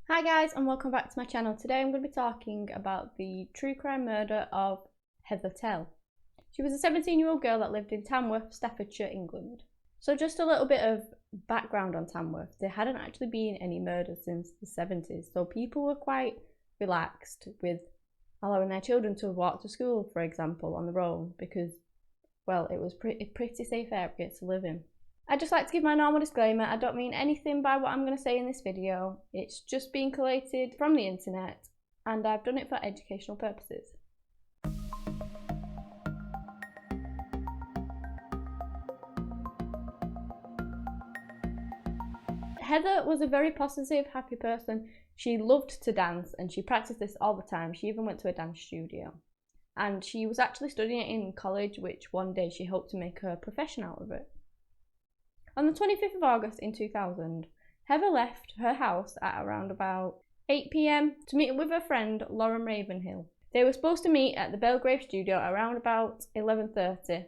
Hi guys, and welcome back to my channel. Today I'm going to be talking about the true crime murder of Heather Tell. She was a 17-year-old girl that lived in Tamworth, Staffordshire, England. So just a little bit of background on Tamworth. There hadn't actually been any murders since the 70s, so people were quite relaxed with allowing their children to walk to school, for example, on their own, because, well, it was a pretty safe area to live in. I'd just like to give my normal disclaimer. I don't mean anything by what I'm going to say in this video. It's just being collated from the internet and I've done it for educational purposes. Heather was a very positive, happy person. She loved to dance and she practiced this all the time. She even went to a dance studio. And she was actually studying it in college, which one day she hoped to make a profession out of it. On the 25th of August in 2000, Heather left her house at around about 8 p.m. to meet with her friend Lauren Ravenhill. They were supposed to meet at the Belgrave studio around about 11:30,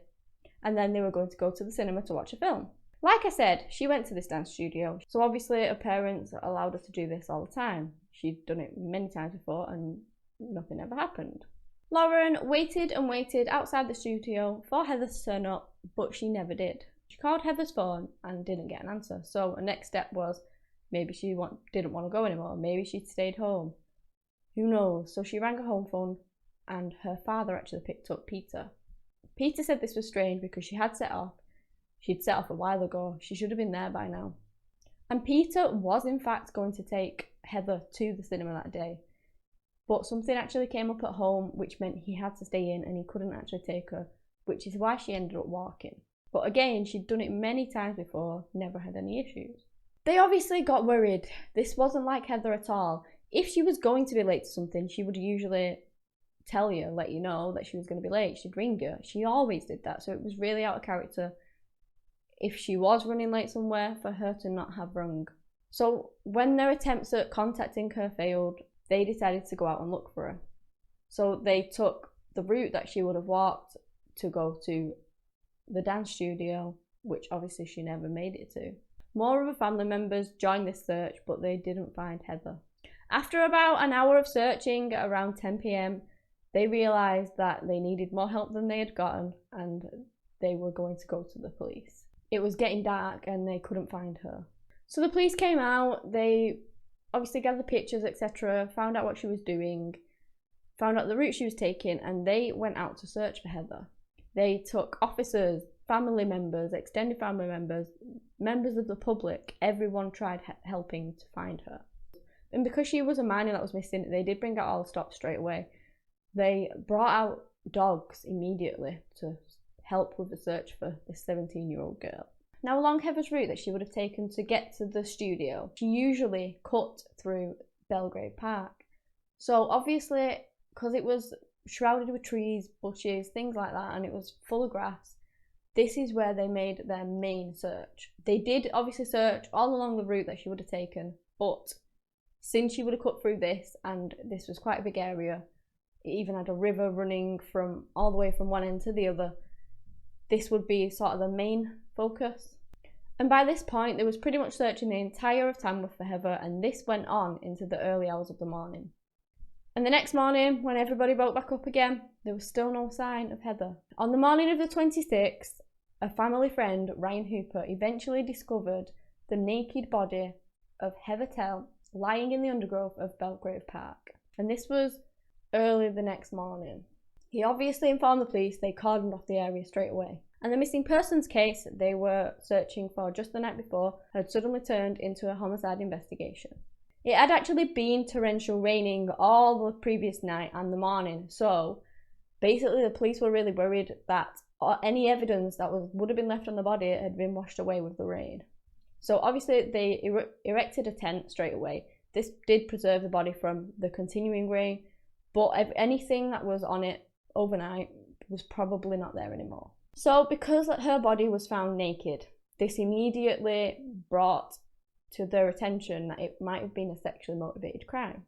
and then they were going to go to the cinema to watch a film. Like I said, she went to this dance studio, so obviously her parents allowed her to do this all the time. She'd done it many times before and nothing ever happened. Lauren waited and waited outside the studio for Heather to turn up, but she never did. She called Heather's phone and didn't get an answer, so her next step was maybe she didn't want to go anymore, maybe she'd stayed home. Who knows? So she rang her home phone and her father actually picked up Peter. Peter said this was strange because she'd set off a while ago. She should have been there by now. And Peter was in fact going to take Heather to the cinema that day, but something actually came up at home which meant he had to stay in and he couldn't actually take her, which is why she ended up walking. But again, she'd done it many times before, never had any issues. They obviously got worried. This wasn't like Heather at all. If she was going to be late to something, she would usually tell you, let you know that she was going to be late. She'd ring you. She always did that, so it was really out of character if she was running late somewhere for her to not have rung. So when their attempts at contacting her failed, they decided to go out and look for her. So they took the route that she would have walked to go to the dance studio, which obviously she never made it to. More of her family members joined this search, but they didn't find Heather. After about an hour of searching at around 10 p.m, they realised that they needed more help than they had gotten and they were going to go to the police. It was getting dark and they couldn't find her. So the police came out, they obviously gathered pictures, etc., found out what she was doing, found out the route she was taking, and they went out to search for Heather. They took officers, family members, extended family members, members of the public. Everyone tried helping to find her. And because she was a minor that was missing, they did bring out all the stops straight away. They brought out dogs immediately to help with the search for this 17-year-old girl. Now, along Heather's route that she would have taken to get to the studio, she usually cut through Belgrave Park. So obviously, because it was shrouded with trees, bushes, things like that, and it was full of grass, this is where they made their main search. They did obviously search all along the route that she would have taken, but since she would have cut through this, and this was quite a big area, it even had a river running from all the way from one end to the other, this would be sort of the main focus. And by this point, they was pretty much searching the entire of Tamworth for Heather, and this went on into the early hours of the morning. And the next morning, when everybody woke back up again, there was still no sign of Heather. On the morning of the 26th, a family friend, Ryan Hooper, eventually discovered the naked body of Heather Tell lying in the undergrowth of Belgrave Park. And this was early the next morning. He obviously informed the police. They cordoned off the area straight away. And the missing persons case they were searching for just the night before had suddenly turned into a homicide investigation. It had actually been torrential raining all the previous night and the morning, so basically the police were really worried that any evidence that would have been left on the body had been washed away with the rain. So obviously they erected a tent straight away. This did preserve the body from the continuing rain, but anything that was on it overnight was probably not there anymore. So because her body was found naked, this immediately brought to their attention that it might have been a sexually motivated crime.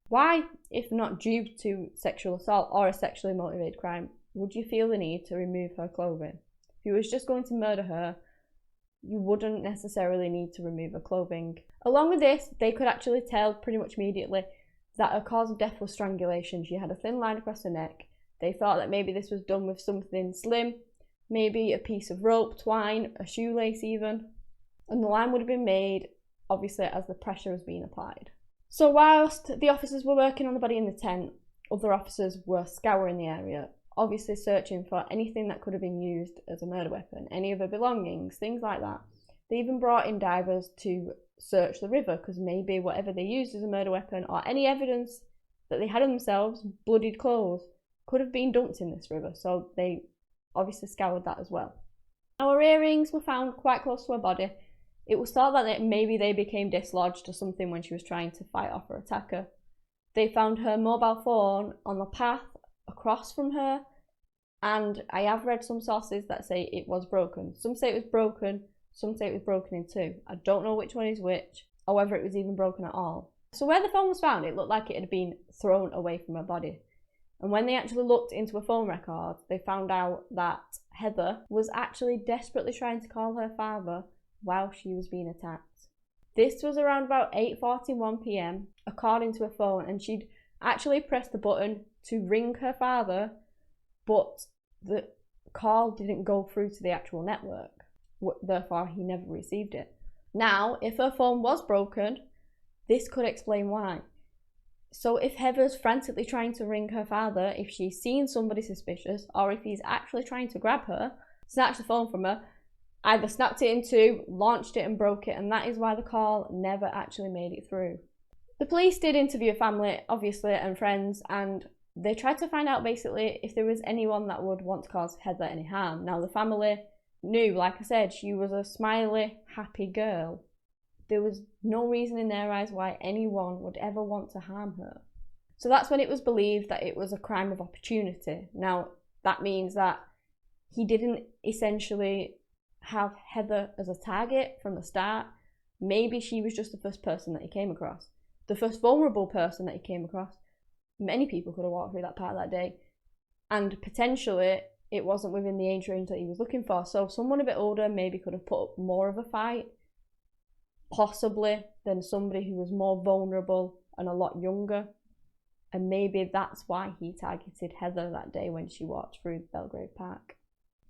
Why, if not due to sexual assault or a sexually motivated crime, would you feel the need to remove her clothing? If you was just going to murder her, you wouldn't necessarily need to remove her clothing. Along with this, they could actually tell pretty much immediately that her cause of death was strangulation. She had a thin line across her neck. They thought that maybe this was done with something slim, maybe a piece of rope, twine, a shoelace even. And the line would have been made, obviously, as the pressure was being applied. So whilst the officers were working on the body in the tent, other officers were scouring the area, obviously searching for anything that could have been used as a murder weapon, any of her belongings, things like that. They even brought in divers to search the river, because maybe whatever they used as a murder weapon or any evidence that they had of themselves, bloodied clothes, could have been dumped in this river. So they obviously scoured that as well. Now, her earrings were found quite close to her body. It was thought that maybe they became dislodged or something when she was trying to fight off her attacker. They found her mobile phone on the path across from her, and I have read some sources that say it was broken. Some say it was broken, some say it was broken in two. I don't know which one is which, or whether it was even broken at all. So where the phone was found, it looked like it had been thrown away from her body. And when they actually looked into a phone record, they found out that Heather was actually desperately trying to call her father while she was being attacked. This was around about 8:41 p.m, according to her phone, and she'd actually pressed the button to ring her father, but the call didn't go through to the actual network. Therefore, he never received it. Now, if her phone was broken, this could explain why. So if Heather's frantically trying to ring her father, if she's seen somebody suspicious, or if he's actually trying to grab her, snatch the phone from her, either snapped it in two, launched it and broke it, and that is why the call never actually made it through. The police did interview her family, obviously, and friends, and they tried to find out basically if there was anyone that would want to cause Heather any harm. Now, the family knew, like I said, she was a smiley, happy girl. There was no reason in their eyes why anyone would ever want to harm her. So that's when it was believed that it was a crime of opportunity. Now, that means that he didn't essentially have Heather as a target from the start. Maybe she was just the first person that he came across, the first vulnerable person that he came across. Many people could have walked through that part that day, and potentially it wasn't within the age range that he was looking for. So someone a bit older maybe could have put up more of a fight, possibly, than somebody who was more vulnerable and a lot younger. And maybe that's why he targeted Heather that day when she walked through Belgrave Park.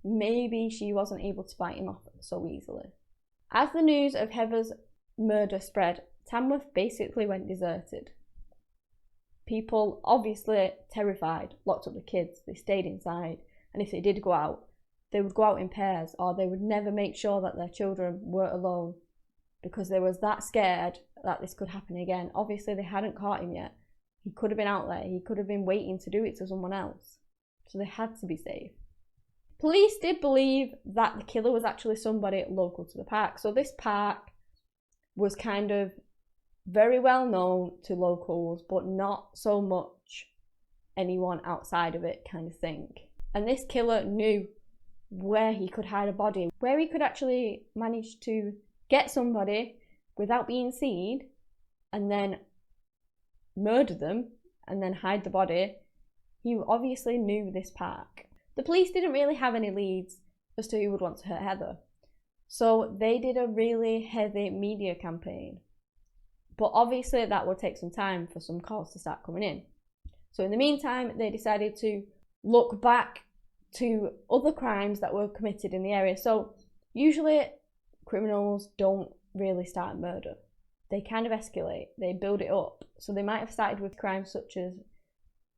Maybe she wasn't able to fight him off so easily. As the news of Heather's murder spread, Tamworth basically went deserted. People, obviously terrified, locked up the kids, they stayed inside, and if they did go out, they would go out in pairs, or they would never make sure that their children were alone, because they was that scared that this could happen again. Obviously, they hadn't caught him yet. He could have been out there. He could have been waiting to do it to someone else. So they had to be safe. Police did believe that the killer was actually somebody local to the park. So this park was kind of very well known to locals, but not so much anyone outside of it kind of thing. And this killer knew where he could hide a body, where he could actually manage to get somebody without being seen and then murder them and then hide the body. He obviously knew this park. The police didn't really have any leads as to who would want to hurt Heather, so they did a really heavy media campaign. But obviously that would take some time for some calls to start coming in. So in the meantime, they decided to look back to other crimes that were committed in the area. So usually criminals don't really start murder. They kind of escalate, they build it up. So they might have started with crimes such as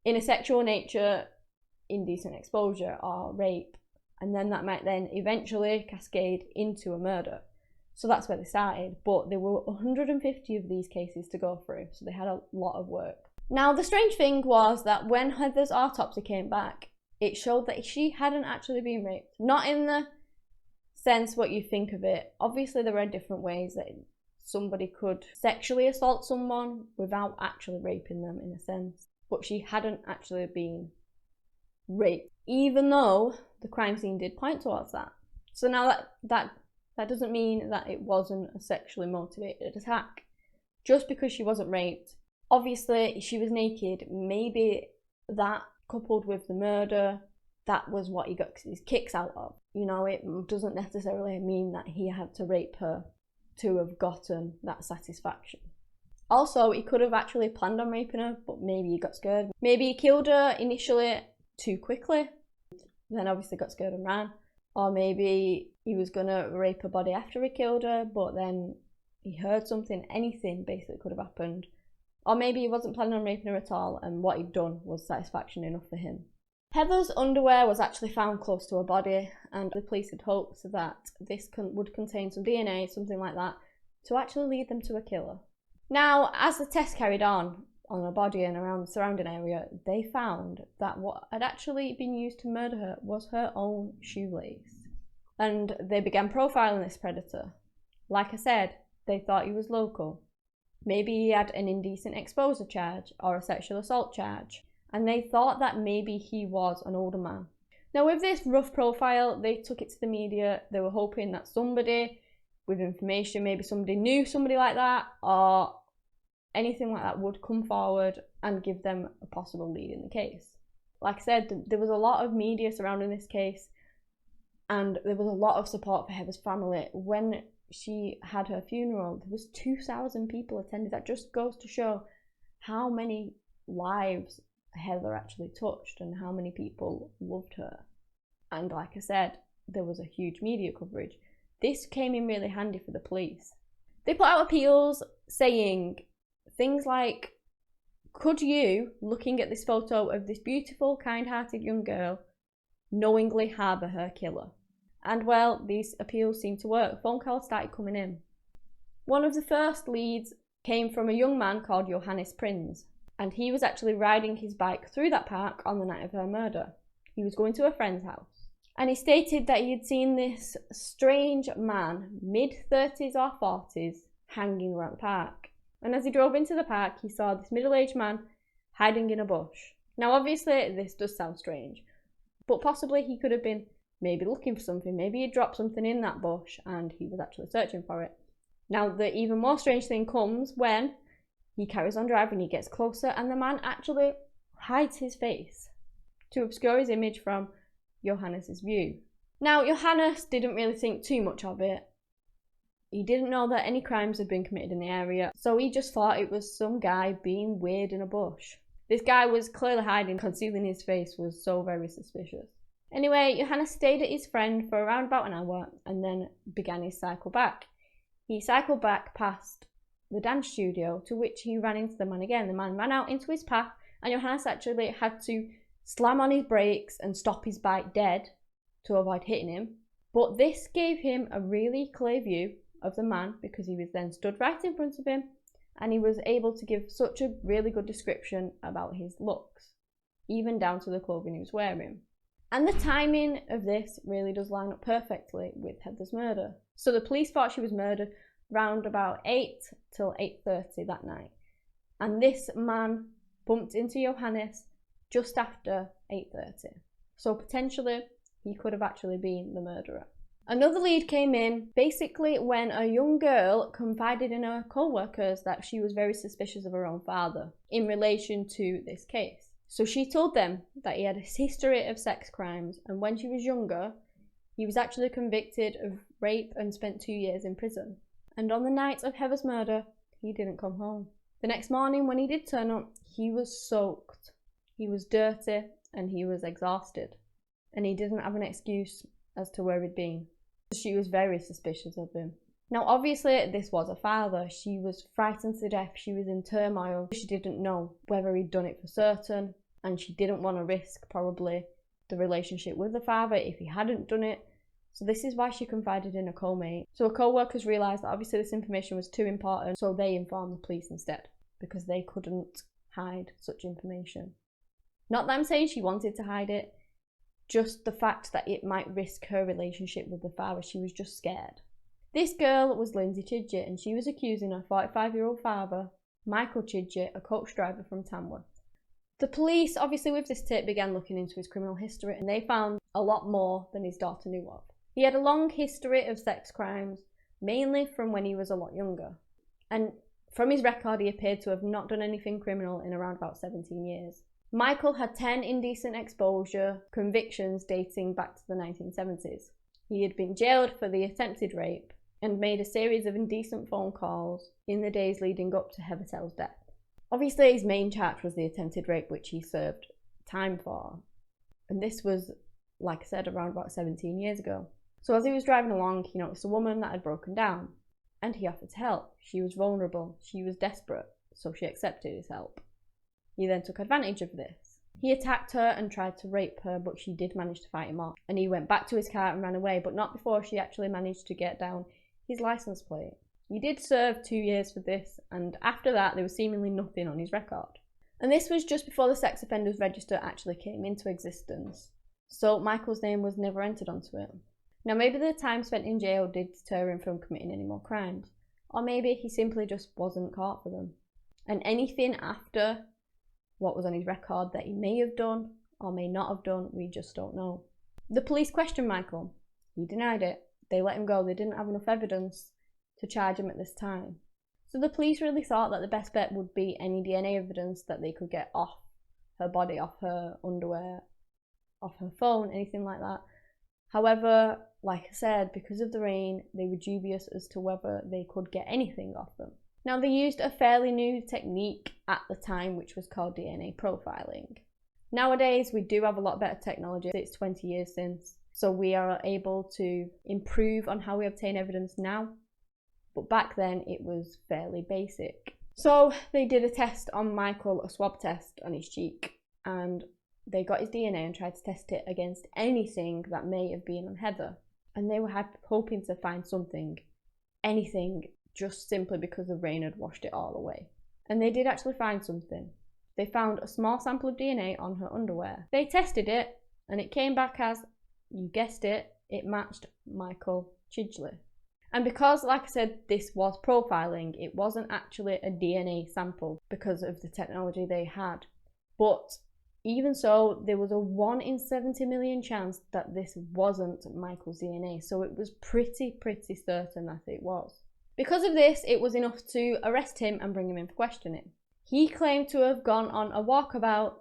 in a sexual nature, indecent exposure or rape, and then that might then eventually cascade into a murder. So that's where they started, but there were 150 of these cases to go through, so they had a lot of work. Now, the strange thing was that when Heather's autopsy came back, it showed that she hadn't actually been raped. Not in the sense what you think of it. Obviously, there are different ways that somebody could sexually assault someone without actually raping them, in a sense. But she hadn't actually been raped, even though the crime scene did point towards that. So now that doesn't mean that it wasn't a sexually motivated attack. Just because she wasn't raped, obviously she was naked, maybe that coupled with the murder, that was what he got his kicks out of. You know, it doesn't necessarily mean that he had to rape her to have gotten that satisfaction. Also, he could have actually planned on raping her, but maybe he got scared. Maybe he killed her initially too quickly, then obviously got scared and ran. Or maybe he was gonna rape her body after he killed her, but then he heard something. Anything basically could have happened. Or maybe he wasn't planning on raping her at all, and what he'd done was satisfaction enough for him. Heather's underwear was actually found close to her body, and the police had hoped that this would contain some DNA, something like that, to actually lead them to a killer. Now, as the test carried on her body and around the surrounding area, they found that what had actually been used to murder her was her own shoelace. And they began profiling this predator. Like I said, they thought he was local. Maybe he had an indecent exposure charge or a sexual assault charge. And they thought that maybe he was an older man. Now, with this rough profile, they took it to the media. They were hoping that somebody with information, maybe somebody knew somebody like that, or anything like that, would come forward and give them a possible lead in the case. Like I said, there was a lot of media surrounding this case, and there was a lot of support for Heather's family. When she had her funeral, there was 2,000 people attended. That just goes to show how many lives Heather actually touched and how many people loved her. And like I said, there was a huge media coverage. This came in really handy for the police. They put out appeals saying things like, could you, looking at this photo of this beautiful, kind-hearted young girl, knowingly harbour her killer? And well, these appeals seemed to work. Phone calls started coming in. One of the first leads came from a young man called Johannes Prins, and he was actually riding his bike through that park on the night of her murder. He was going to a friend's house, and he stated that he had seen this strange man, mid-30s or 40s, hanging around the park. And as he drove into the park, he saw this middle-aged man hiding in a bush. Now obviously this does sound strange, but possibly he could have been maybe looking for something. Maybe he dropped something in that bush and he was actually searching for it. Now the even more strange thing comes when he carries on driving, he gets closer, and the man actually hides his face to obscure his image from Johannes's view. Now, Johannes didn't really think too much of it. He didn't know that any crimes had been committed in the area, so he just thought it was some guy being weird in a bush. This guy was clearly hiding, concealing his face was so very suspicious. Anyway, Johannes stayed at his friend for around about an hour and then began his cycle back. He cycled back past the dance studio, to which he ran into the man again. The man ran out into his path, and Johannes actually had to slam on his brakes and stop his bike dead to avoid hitting him. But this gave him a really clear view of the man, because he was then stood right in front of him, and he was able to give such a really good description about his looks, even down to the clothing he was wearing. And the timing of this really does line up perfectly with Heather's murder. So the police thought she was murdered round about 8 till 8:30 that night, and this man bumped into Johannes just after 8:30, so potentially he could have actually been the murderer. Another lead came in basically when a young girl confided in her co-workers that she was very suspicious of her own father in relation to this case. So she told them that he had a history of sex crimes, and when she was younger he was actually convicted of rape and spent 2 years in prison. And on the night of Heather's murder, he didn't come home. The next morning when he did turn up, he was soaked, he was dirty, and he was exhausted. And he didn't have an excuse as to where he'd been. She was very suspicious of him. Now obviously this was a father. She was frightened to death, she was in turmoil. She didn't know whether he'd done it for certain, and she didn't want to risk probably the relationship with the father if he hadn't done it. So this is why she confided in a co-mate. So her co-workers realised that obviously this information was too important, so they informed the police instead, because they couldn't hide such information. Not that I'm saying she wanted to hide it, just the fact that it might risk her relationship with the father. She was just scared. This girl was Lindsay Chidgett, and she was accusing her 45-year-old father, Michael Chidgett, a coach driver from Tamworth. The police, obviously with this tip, began looking into his criminal history, and they found a lot more than his daughter knew of. He had a long history of sex crimes, mainly from when he was a lot younger. And from his record, he appeared to have not done anything criminal in around about 17 years. Michael had 10 indecent exposure convictions dating back to the 1970s. He had been jailed for the attempted rape and made a series of indecent phone calls in the days leading up to Heather's death. Obviously, his main charge was the attempted rape, which he served time for. And this was, like I said, around about 17 years ago. So as he was driving along, he noticed a woman that had broken down, and he offered to help. She was vulnerable, she was desperate, so she accepted his help. He then took advantage of this. He attacked her and tried to rape her, but she did manage to fight him off. And he went back to his car and ran away, but not before she actually managed to get down his license plate. He did serve 2 years for this, and after that there was seemingly nothing on his record. And this was just before the sex offenders register actually came into existence, so Michael's name was never entered onto it. Now maybe the time spent in jail did deter him from committing any more crimes, or maybe he simply just wasn't caught for them. And anything after what was on his record that he may have done or may not have done, we just don't know. The police questioned Michael. He denied it. They let him go. They didn't have enough evidence to charge him at this time. So the police really thought that the best bet would be any DNA evidence that they could get off her body, off her underwear, off her phone, anything like that. However, like I said, because of the rain, they were dubious as to whether they could get anything off them. Now, they used a fairly new technique at the time, which was called DNA profiling. Nowadays, we do have a lot better technology. It's 20 years since, so we are able to improve on how we obtain evidence now. But back then, it was fairly basic. So they did a test on Michael, a swab test on his cheek, and they got his DNA and tried to test it against anything that may have been on Heather. And they were hoping to find something, anything, just simply because the rain had washed it all away. And they did actually find something. They found a small sample of DNA on her underwear. They tested it, and it came back as, you guessed it, it matched Michael Chidgley. And because, like I said, this was profiling, it wasn't actually a DNA sample because of the technology they had. But even so, there was a 1 in 70 million chance that this wasn't Michael's DNA. So it was pretty certain that it was. Because of this, it was enough to arrest him and bring him in for questioning. He claimed to have gone on a walkabout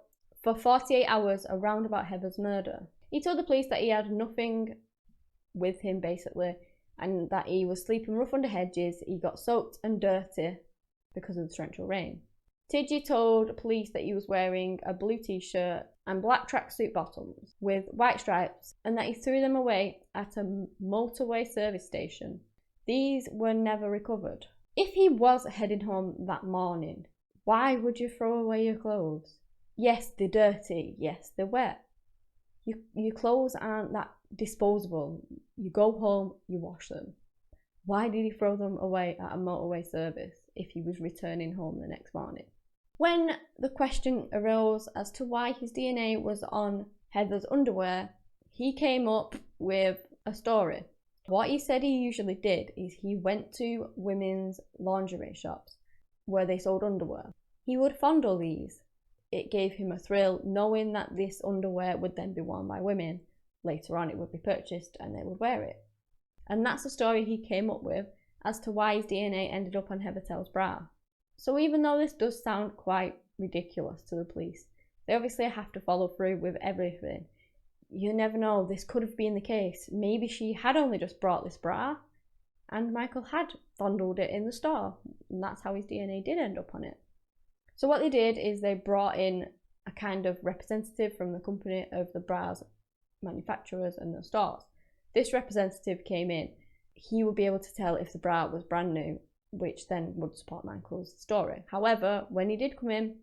for 48 hours around about Heather's murder. He told the police that he had nothing with him, basically, and that he was sleeping rough under hedges. He got soaked and dirty because of the torrential rain. Tidgy told police that he was wearing a blue t-shirt and black tracksuit bottoms with white stripes, and that he threw them away at a motorway service station. These were never recovered. If he was heading home that morning, why would you throw away your clothes? Yes, they're dirty. Yes, they're wet. Your clothes aren't that disposable. You go home, you wash them. Why did he throw them away at a motorway service if he was returning home the next morning? When the question arose as to why his DNA was on Heather's underwear, he came up with a story. What he said he usually did is he went to women's lingerie shops where they sold underwear. He would fondle these. It gave him a thrill knowing that this underwear would then be worn by women. Later on it would be purchased and they would wear it. And that's the story he came up with as to why his DNA ended up on Heather's bra. So even though this does sound quite ridiculous to the police, they obviously have to follow through with everything. You never know, this could have been the case. Maybe she had only just brought this bra and Michael had fondled it in the store, and that's how his DNA did end up on it. So what they did is they brought in a kind of representative from the company of the bras manufacturers and the stores. This representative came in. He would be able to tell if the bra was brand new, which then would support Michael's story. However, when he did come in,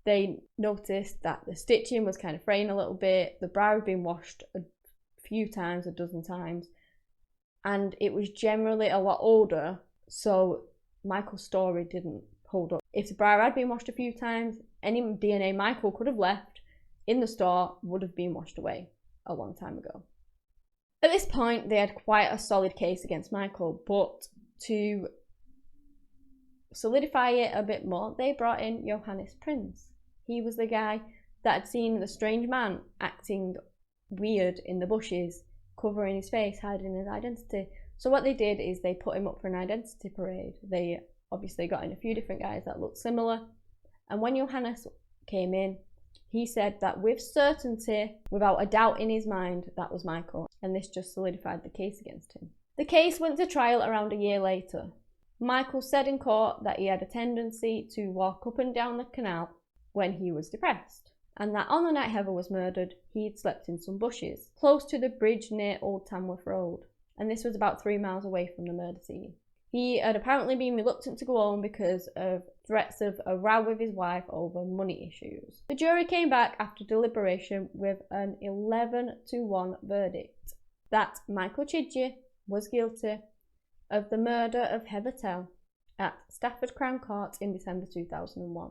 they noticed that the stitching was kind of fraying a little bit. The bra had been washed a few times, a dozen times, and it was generally a lot older, so Michael's story didn't hold up. If the bra had been washed a few times, any DNA Michael could have left in the store would have been washed away a long time ago. At this point, they had quite a solid case against Michael, but to solidify it a bit more, they brought in Johannes Prince. He was the guy that had seen the strange man acting weird in the bushes, covering his face, hiding his identity. So what they did is they put him up for an identity parade. They obviously got in a few different guys that looked similar, and when Johannes came in, He said that with certainty, without a doubt in his mind, that was Michael, and this just solidified the case against him. The case went to trial around a year later. Michael said in court that he had a tendency to walk up and down the canal when he was depressed, and that on the night Heather was murdered, he'd slept in some bushes close to the bridge near Old Tamworth Road, and this was about 3 miles away from the murder scene. He had apparently been reluctant to go home because of threats of a row with his wife over money issues. The jury came back after deliberation with an 11-1 verdict that Michael Chidgey was guilty of the murder of Heather Tell at Stafford Crown Court in December 2001.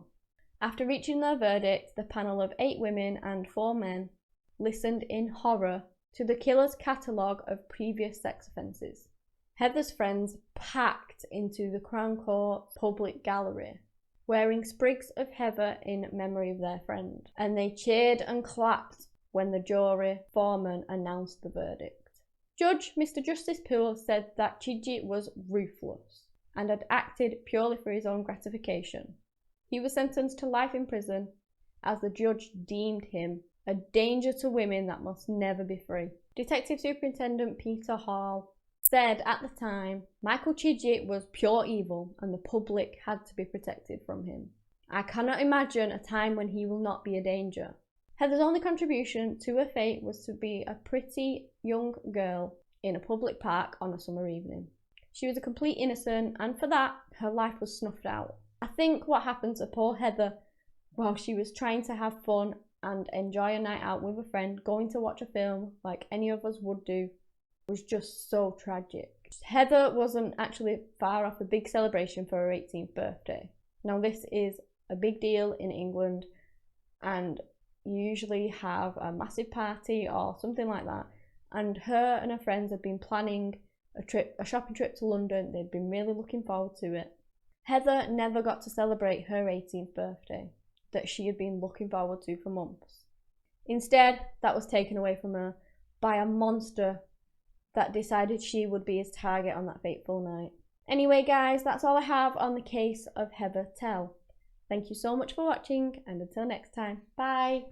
After reaching their verdict, the panel of 8 women and 4 men listened in horror to the killer's catalogue of previous sex offences. Heather's friends packed into the Crown Court public gallery, wearing sprigs of heather in memory of their friend, and they cheered and clapped when the jury foreman announced the verdict. Judge Mr. Justice Poole said that Chidgey was ruthless and had acted purely for his own gratification. He was sentenced to life in prison as the judge deemed him a danger to women that must never be free. Detective Superintendent Peter Hall said at the time, Michael Chidgey was pure evil and the public had to be protected from him. I cannot imagine a time when he will not be a danger. Heather's only contribution to her fate was to be a pretty young girl in a public park on a summer evening. She was a complete innocent, and for that, her life was snuffed out. I think what happened to poor Heather while she was trying to have fun and enjoy a night out with a friend, going to watch a film like any of us would do, was just so tragic. Heather wasn't actually far off a big celebration for her 18th birthday. Now this is a big deal in England, and you usually have a massive party or something like that, and her and her friends had been planning a shopping trip to London. They'd been really looking forward to it. Heather never got to celebrate her 18th birthday that she had been looking forward to for months. Instead, that was taken away from her by a monster that decided she would be his target on that fateful night. Anyway guys, that's all I have on the case of Heather Tell. Thank you so much for watching, and until next time, bye!